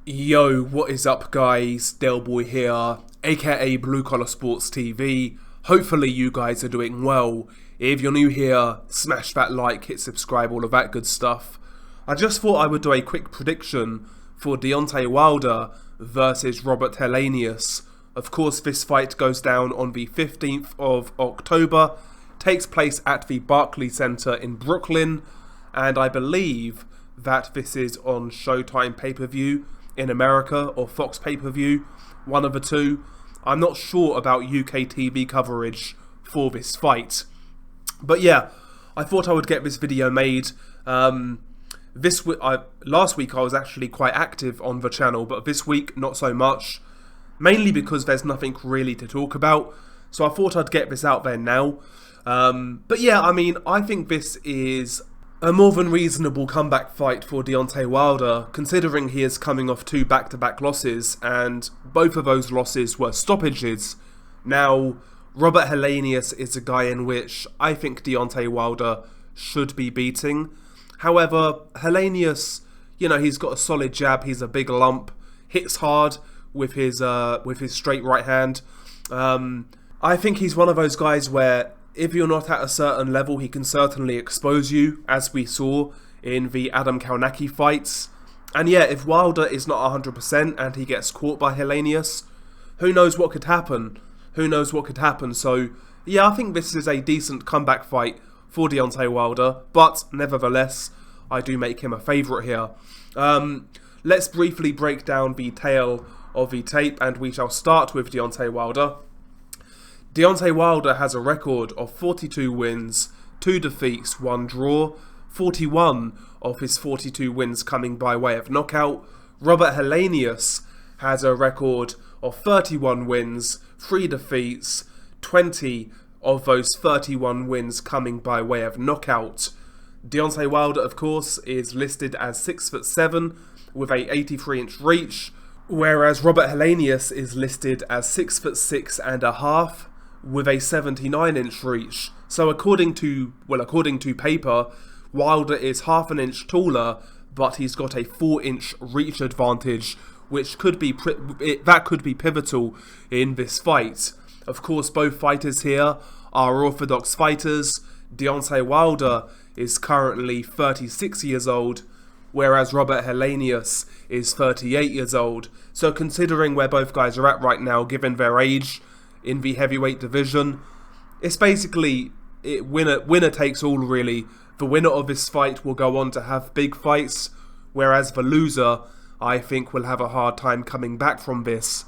Yo, what is up guys? Delboy here, aka Blue Collar Sports TV. Hopefully you guys are doing well. If you're new here, smash that like, hit subscribe, all of that good stuff. I just thought I would do a quick prediction for Deontay Wilder versus Robert Helenius. Of course, this fight goes down on the 15th of October, takes place at the Barclays Center in Brooklyn, and I believe that this is on Showtime pay-per-view in America or Fox pay-per-view, one of the two. I'm not sure about UK TV coverage for this fight. But yeah, I thought I would get this video made. Last week I was actually quite active on the channel, but this week not so much. Mainly because there's nothing really to talk about. So I thought I'd get this out there now. But yeah, I mean, I think this is a more than reasonable comeback fight for Deontay Wilder, considering he is coming off two back-to-back losses, and both of those losses were stoppages. Now, Robert Helenius is a guy in which I think Deontay Wilder should be beating. However, Helenius, you know, he's got a solid jab, he's a big lump, hits hard with his straight right hand. I think he's one of those guys where if you're not at a certain level, he can certainly expose you, as we saw in the Adam Kownacki fights. And yeah, if Wilder is not 100% and he gets caught by Helenius, who knows what could happen? Who knows what could happen? So yeah, I think this is a decent comeback fight for Deontay Wilder, but nevertheless, I do make him a favourite here. Let's briefly break down the tale of the tape, and we shall start with Deontay Wilder. Deontay Wilder has a record of 42 wins, 2 defeats, 1 draw, 41 of his 42 wins coming by way of knockout. Robert Helenius has a record of 31 wins, 3 defeats, 20 of those 31 wins coming by way of knockout. Deontay Wilder, of course, is listed as 6'7" with a 83-inch reach, whereas Robert Helenius is listed as 6'6.5" with a 79-inch reach. So according to paper, Wilder is half an inch taller, but he's got a 4-inch reach advantage, which could be pivotal in this fight. Of course, both fighters here are orthodox fighters. Deontay Wilder is currently 36 years old, whereas Robert Helenius is 38 years old. So considering where both guys are at right now, given their age in the heavyweight division, it's basically winner takes all, really. The winner of this fight will go on to have big fights, whereas the loser, I think, will have a hard time coming back from this.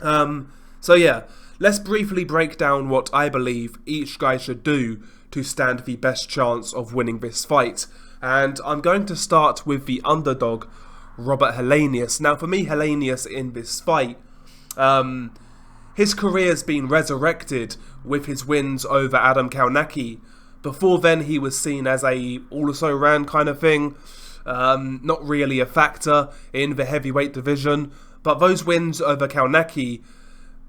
So yeah, let's briefly break down what I believe each guy should do to stand the best chance of winning this fight. And I'm going to start with the underdog, Robert Helenius. Now for me, Helenius in this fight, his career's been resurrected with his wins over Adam Kownacki. Before then, he was seen as a also-ran kind of thing, not really a factor in the heavyweight division. But those wins over Kownacki,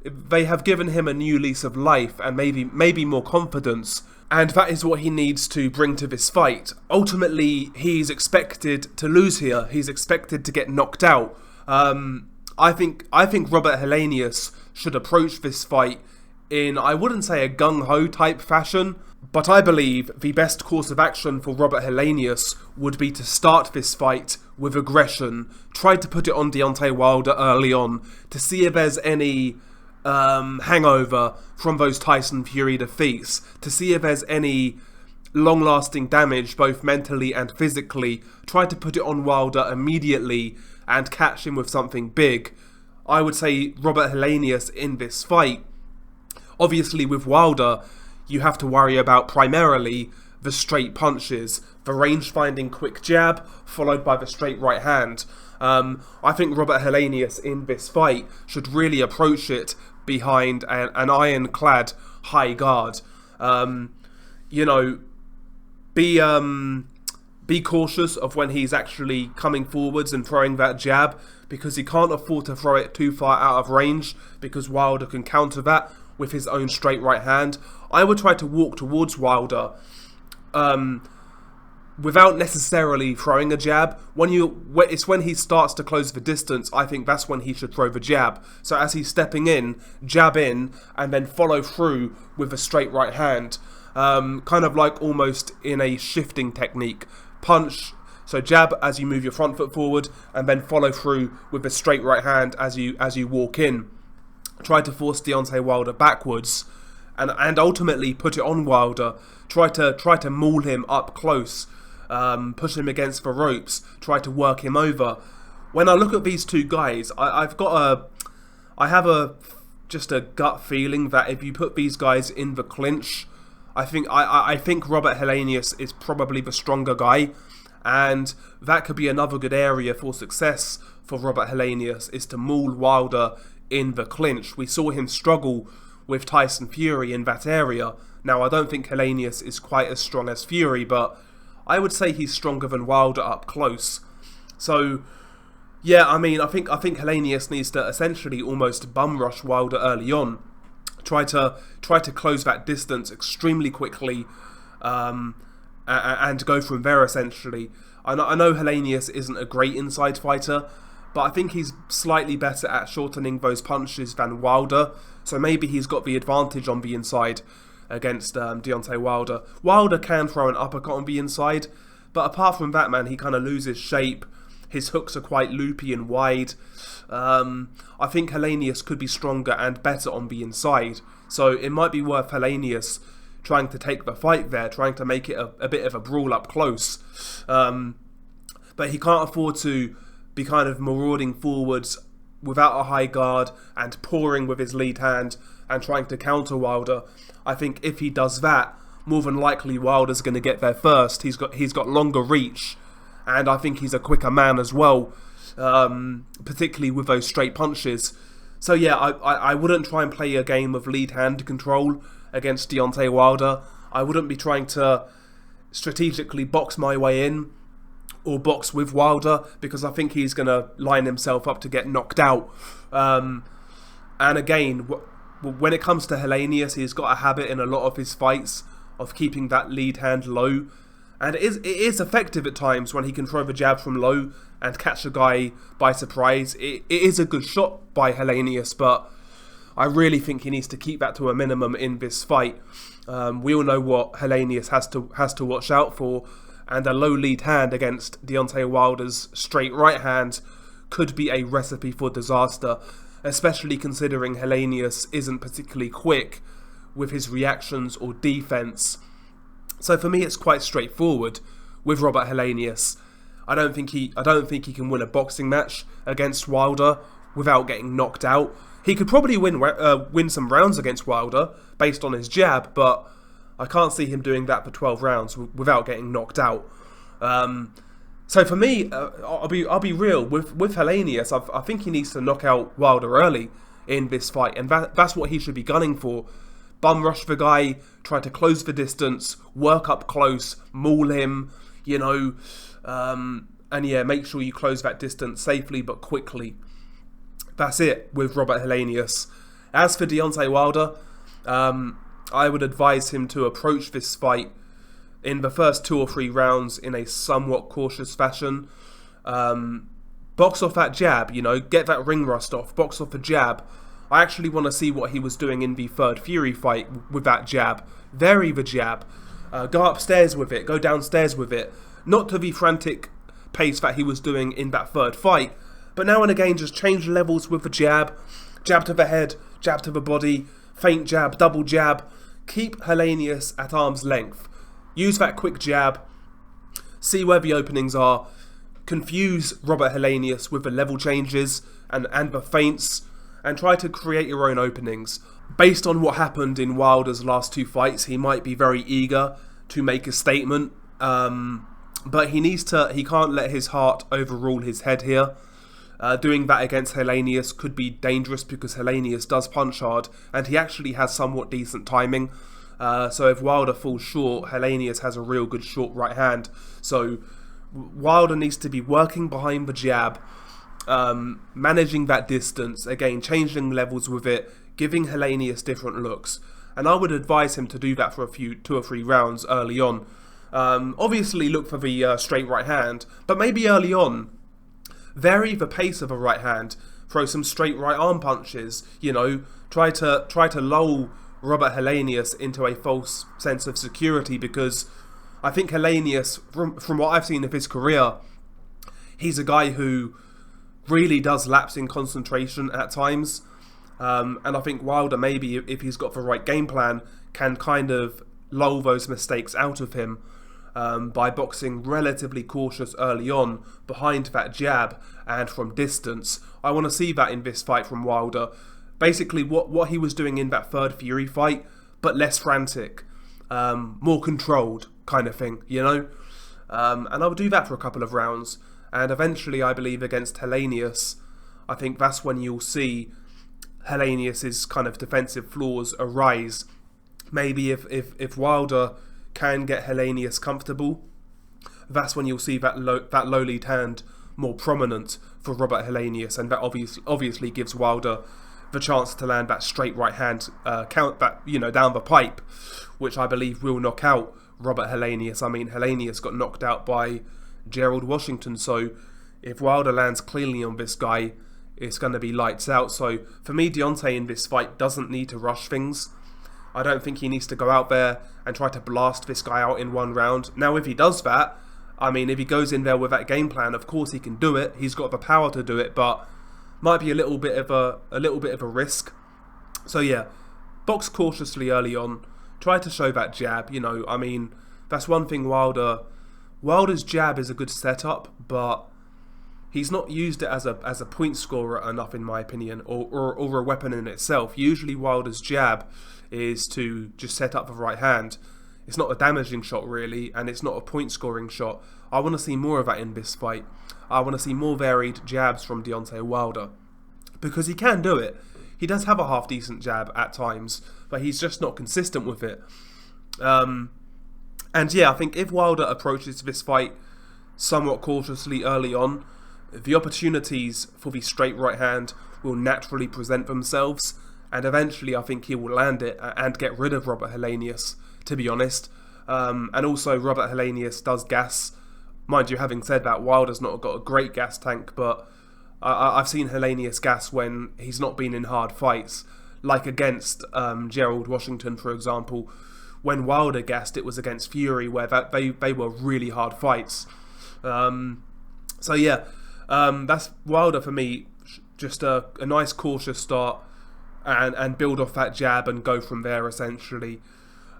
they have given him a new lease of life and maybe more confidence. And that is what he needs to bring to this fight. Ultimately, he's expected to lose here. He's expected to get knocked out. I think Robert Helenius should approach this fight in, I wouldn't say a gung-ho type fashion, but I believe the best course of action for Robert Helenius would be to start this fight with aggression, try to put it on Deontay Wilder early on, to see if there's any hangover from those Tyson Fury defeats, to see if there's any long-lasting damage both mentally and physically, try to put it on Wilder immediately and catch him with something big. I would say Robert Helenius in this fight, obviously with Wilder, you have to worry about primarily the straight punches, the range-finding quick jab, followed by the straight right hand. I think Robert Helenius in this fight should really approach it behind an ironclad high guard. Be cautious of when he's actually coming forwards and throwing that jab, because he can't afford to throw it too far out of range, because Wilder can counter that with his own straight right hand. I would try to walk towards Wilder without necessarily throwing a jab. It's when he starts to close the distance, I think that's when he should throw the jab. So as he's stepping in, jab in, and then follow through with a straight right hand. Kind of like almost in a shifting technique. Punch, so jab as you move your front foot forward, and then follow through with a straight right hand as you walk in. Try to force Deontay Wilder backwards, and ultimately put it on Wilder. Try to maul him up close, push him against the ropes, try to work him over. When I look at these two guys, I have just a gut feeling that if you put these guys in the clinch, I think Robert Helenius is probably the stronger guy, and that could be another good area for success for Robert Helenius, is to maul Wilder in the clinch. We saw him struggle with Tyson Fury in that area. Now, I don't think Helenius is quite as strong as Fury, but I would say he's stronger than Wilder up close. So, yeah, I mean, I think Helenius needs to essentially almost bum rush Wilder early on. Try to close that distance extremely quickly, and go from there, essentially. I know Helenius isn't a great inside fighter, but I think he's slightly better at shortening those punches than Wilder, so maybe he's got the advantage on the inside against Deontay Wilder. Wilder can throw an uppercut on the inside, but apart from that, man, he kind of loses shape. His hooks are quite loopy and wide. I think Helenius could be stronger and better on the inside, so it might be worth Helenius trying to take the fight there, trying to make it a bit of a brawl up close. But he can't afford to be kind of marauding forwards without a high guard and pouring with his lead hand and trying to counter Wilder. I think if he does that, more than likely Wilder's going to get there first. He's got longer reach, and I think he's a quicker man as well, particularly with those straight punches. So yeah, I wouldn't try and play a game of lead hand control against Deontay Wilder. I wouldn't be trying to strategically box my way in or box with Wilder, because I think he's going to line himself up to get knocked out. And again, when it comes to Helenius, he's got a habit in a lot of his fights of keeping that lead hand low. And it is effective at times when he can throw the jab from low and catch a guy by surprise. It is a good shot by Helenius, but I really think he needs to keep that to a minimum in this fight. We all know what Helenius has to watch out for, and a low lead hand against Deontay Wilder's straight right hand could be a recipe for disaster, especially considering Helenius isn't particularly quick with his reactions or defense. So for me, it's quite straightforward with Robert Helenius. I don't think he can win a boxing match against Wilder without getting knocked out. He could probably win some rounds against Wilder based on his jab, but I can't see him doing that for 12 rounds without getting knocked out. So for me, I'll be real with Helenius. I think he needs to knock out Wilder early in this fight, and that's what he should be gunning for. Bum rush the guy, try to close the distance, work up close, maul him, and yeah, make sure you close that distance safely but quickly. That's it with Robert Helenius. As for Deontay Wilder, I would advise him to approach this fight in the first 2 or 3 rounds in a somewhat cautious fashion. Box off that jab, get that ring rust off, box off the jab. I actually want to see what he was doing in the third Fury fight with that jab. Vary the jab. Go upstairs with it, go downstairs with it. Not to the frantic pace that he was doing in that third fight, but now and again just change levels with the jab. Jab to the head, jab to the body, feint jab, double jab. Keep Helenius at arm's length. Use that quick jab. See where the openings are. Confuse Robert Helenius with the level changes and the feints, and try to create your own openings. Based on what happened in Wilder's last 2 fights, he might be very eager to make a statement, but he can't let his heart overrule his head here. Doing that against Helenius could be dangerous because Helenius does punch hard, and he actually has somewhat decent timing. So if Wilder falls short, Helenius has a real good short right hand. So Wilder needs to be working behind the jab, managing that distance, again, changing levels with it, giving Helenius different looks. And I would advise him to do that for 2 or 3 rounds early on. Obviously look for the straight right hand, but maybe early on, vary the pace of a right hand, throw some straight right arm punches, try to lull Robert Helenius into a false sense of security, because I think Helenius, from what I've seen of his career, he's a guy who really does lapse in concentration at times. And I think Wilder, maybe if he's got the right game plan, can kind of lull those mistakes out of him by boxing relatively cautious early on behind that jab and from distance. I want to see that in this fight from Wilder. Basically what he was doing in that third Fury fight, but less frantic, more controlled kind of thing, and I'll do that for a couple of rounds, and eventually I believe against Helenius, I think that's when you'll see Helenius's kind of defensive flaws arise. Maybe if Wilder can get Helenius comfortable, that's when you'll see that low lead hand more prominent for Robert Helenius, and that obviously gives Wilder the chance to land that straight right hand count that down the pipe, which I believe will knock out Robert Helenius. I mean, Helenius got knocked out by Gerald Washington, so if Wilder lands cleanly on this guy, it's going to be lights out. So for me, Deontay in this fight doesn't need to rush things. I don't think he needs to go out there and try to blast this guy out in one round. Now, if he does that, I mean, if he goes in there with that game plan, of course he can do it. He's got the power to do it, but might be a little bit of a risk. So yeah, box cautiously early on. Try to show that jab. I mean, that's one thing. Wilder's jab is a good setup, but he's not used it as a point scorer enough, in my opinion, or a weapon in itself. Usually Wilder's jab is to just set up the right hand. It's not a damaging shot really, and it's not a point scoring shot. I want to see more of that in this fight. I want to see more varied jabs from Deontay Wilder, because he can do it. He does have a half decent jab at times, but he's just not consistent with it. And yeah, I think if Wilder approaches this fight somewhat cautiously early on, the opportunities for the straight right hand will naturally present themselves, and eventually I think he will land it and get rid of Robert Helenius, to be honest. And also Robert Helenius does gas. Mind you, having said that, Wilder's not got a great gas tank, but I've seen Helenius gas when he's not been in hard fights, like against Gerald Washington, for example. When Wilder gassed, it was against Fury, where they were really hard fights. So yeah, that's Wilder for me. Just a nice cautious start and build off that jab and go from there, essentially.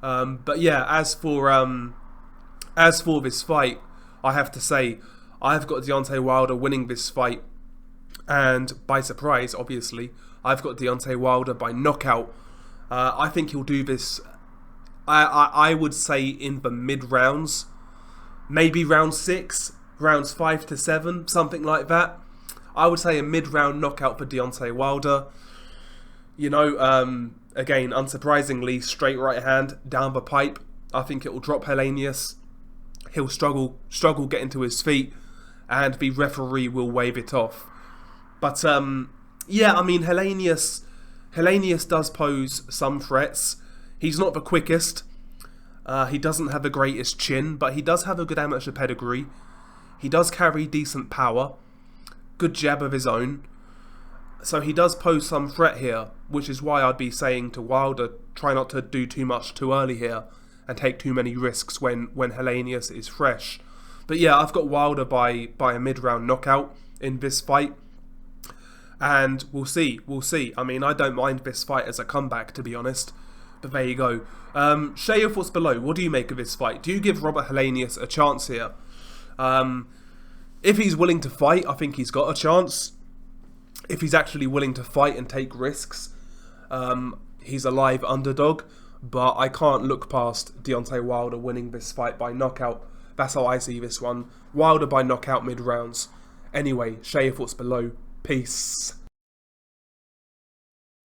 But yeah, as for this fight, I have to say I've got Deontay Wilder winning this fight, and by surprise, obviously, I've got Deontay Wilder by knockout. I think he'll do this. I would say in the mid rounds, maybe round 6, rounds 5 to 7, something like that. I would say a mid-round knockout for Deontay Wilder. Again, unsurprisingly, straight right hand down the pipe. I think it will drop Helenius. He'll struggle getting to his feet, and the referee will wave it off. But yeah, I mean, Helenius does pose some threats. He's not the quickest. He doesn't have the greatest chin, but he does have a good amateur pedigree. He does carry decent power, good jab of his own. So he does pose some threat here, which is why I'd be saying to Wilder, try not to do too much too early here and take too many risks when Helenius is fresh. But yeah, I've got Wilder by a mid-round knockout in this fight. And we'll see. I mean, I don't mind this fight as a comeback, to be honest. But there you go. Share your thoughts below. What do you make of this fight? Do you give Robert Helenius a chance here? If he's willing to fight, I think he's got a chance. If he's actually willing to fight and take risks, he's a live underdog. But I can't look past Deontay Wilder winning this fight by knockout. That's how I see this one. Wilder by knockout mid-rounds. Anyway, share your thoughts below. Peace.